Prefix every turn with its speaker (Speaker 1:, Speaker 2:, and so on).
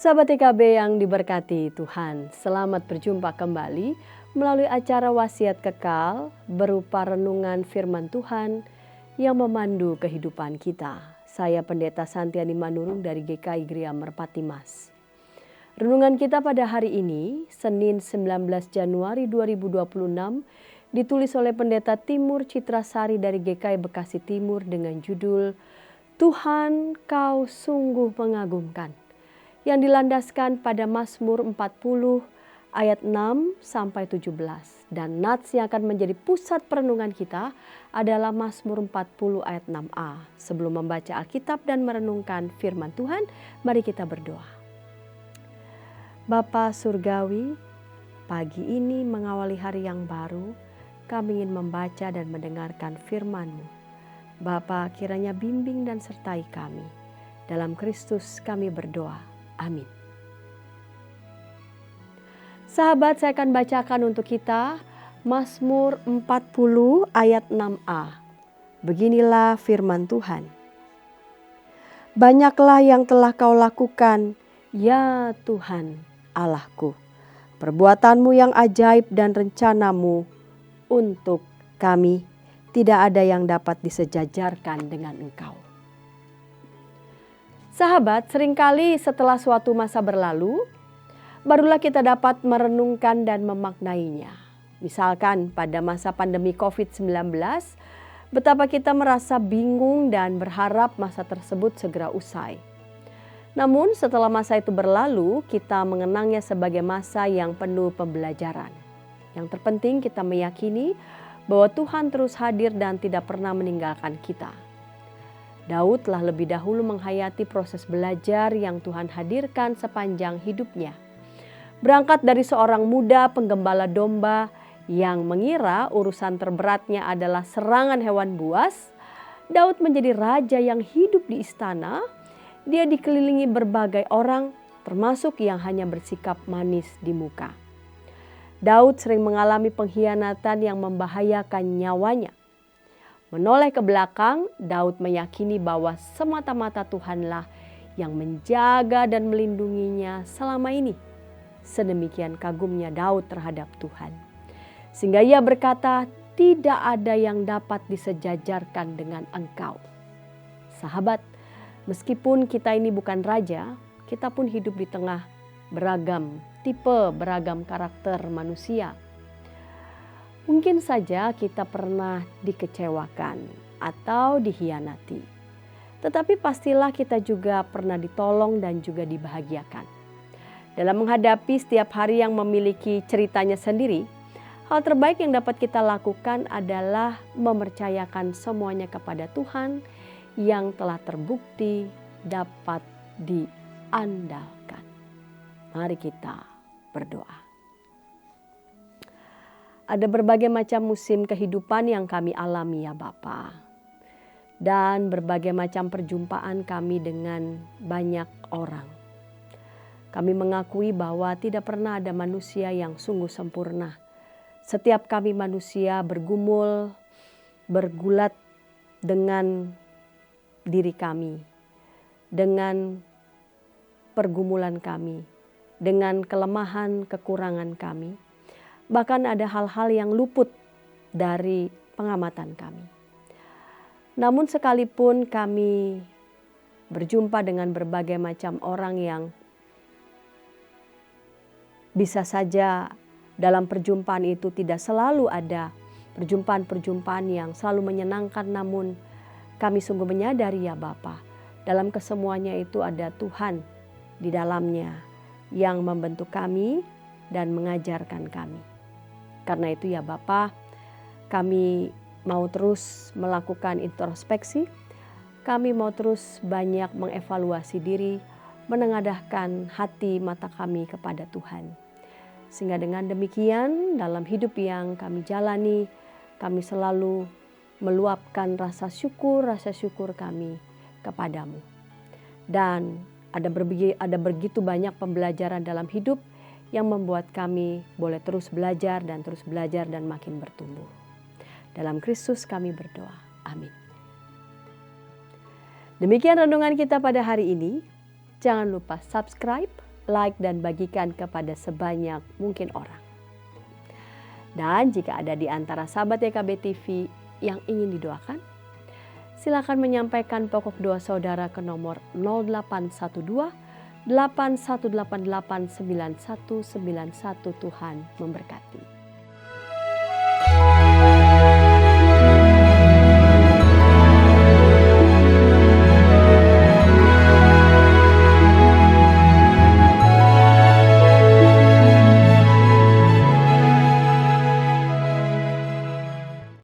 Speaker 1: Sahabat TKB yang diberkati Tuhan, selamat berjumpa kembali melalui acara Wasiat Kekal berupa renungan firman Tuhan yang memandu kehidupan kita. Saya Pendeta Santiani Manurung dari GKI Gria Merpati Mas. Renungan kita pada hari ini, Senin 19 Januari 2026, ditulis oleh Pendeta Timur Citrasari dari GKI Bekasi Timur dengan judul Tuhan Kau Sungguh Mengagumkan, yang dilandaskan pada Mazmur 40 ayat 6 sampai 17. Dan nats yang akan menjadi pusat perenungan kita adalah Mazmur 40 ayat 6a. Sebelum membaca Alkitab dan merenungkan firman Tuhan, mari kita berdoa. Bapa Surgawi, pagi ini mengawali hari yang baru, kami ingin membaca dan mendengarkan firman-Mu. Bapa, kiranya bimbing dan sertai kami. Dalam Kristus kami berdoa. Amin. Sahabat, saya akan bacakan untuk kita Mazmur 40 ayat 6a. Beginilah firman Tuhan. Banyaklah yang telah Kau lakukan, ya Tuhan Allahku. Perbuatanmu yang ajaib dan rencanamu untuk kami, tidak ada yang dapat disejajarkan dengan Engkau. Sahabat, seringkali setelah suatu masa berlalu, barulah kita dapat merenungkan dan memaknainya. Misalkan pada masa pandemi COVID-19, betapa kita merasa bingung dan berharap masa tersebut segera usai. Namun setelah masa itu berlalu, kita mengenangnya sebagai masa yang penuh pembelajaran. Yang terpenting kita meyakini bahwa Tuhan terus hadir dan tidak pernah meninggalkan kita. Daud telah lebih dahulu menghayati proses belajar yang Tuhan hadirkan sepanjang hidupnya. Berangkat dari seorang muda penggembala domba yang mengira urusan terberatnya adalah serangan hewan buas, Daud menjadi raja yang hidup di istana. Dia dikelilingi berbagai orang, termasuk yang hanya bersikap manis di muka. Daud sering mengalami pengkhianatan yang membahayakan nyawanya. Menoleh ke belakang, Daud meyakini bahwa semata-mata Tuhanlah yang menjaga dan melindunginya selama ini. Sedemikian kagumnya Daud terhadap Tuhan. Sehingga ia berkata, tidak ada yang dapat disejajarkan dengan Engkau. Sahabat, meskipun kita ini bukan raja, kita pun hidup di tengah beragam tipe, beragam karakter manusia. Mungkin saja kita pernah dikecewakan atau dikhianati. Tetapi pastilah kita juga pernah ditolong dan juga dibahagiakan. Dalam menghadapi setiap hari yang memiliki ceritanya sendiri, hal terbaik yang dapat kita lakukan adalah mempercayakan semuanya kepada Tuhan yang telah terbukti dapat diandalkan. Mari kita berdoa. Ada berbagai macam musim kehidupan yang kami alami ya Bapa. Dan berbagai macam perjumpaan kami dengan banyak orang. Kami mengakui bahwa tidak pernah ada manusia yang sungguh sempurna. Setiap kami manusia bergumul, bergulat dengan diri kami, dengan pergumulan kami, dengan kelemahan kekurangan kami. Bahkan ada hal-hal yang luput dari pengamatan kami. Namun sekalipun kami berjumpa dengan berbagai macam orang yang bisa saja dalam perjumpaan itu tidak selalu ada perjumpaan-perjumpaan yang selalu menyenangkan, namun kami sungguh menyadari ya Bapa, dalam kesemuanya itu ada Tuhan di dalamnya yang membentuk kami dan mengajarkan kami. Karena itu ya Bapa, kami mau terus melakukan introspeksi, kami mau terus banyak mengevaluasi diri, menengadahkan hati mata kami kepada Tuhan. Sehingga dengan demikian dalam hidup yang kami jalani, kami selalu meluapkan rasa syukur kami kepadamu. Dan ada begitu banyak pembelajaran dalam hidup yang membuat kami boleh terus belajar dan makin bertumbuh. Dalam Kristus kami berdoa. Amin. Demikian renungan kita pada hari ini. Jangan lupa subscribe, like dan bagikan kepada sebanyak mungkin orang. Dan jika ada di antara sahabat YKB TV yang ingin didoakan, silakan menyampaikan pokok doa saudara ke nomor 0812 8188 9191. Tuhan memberkati.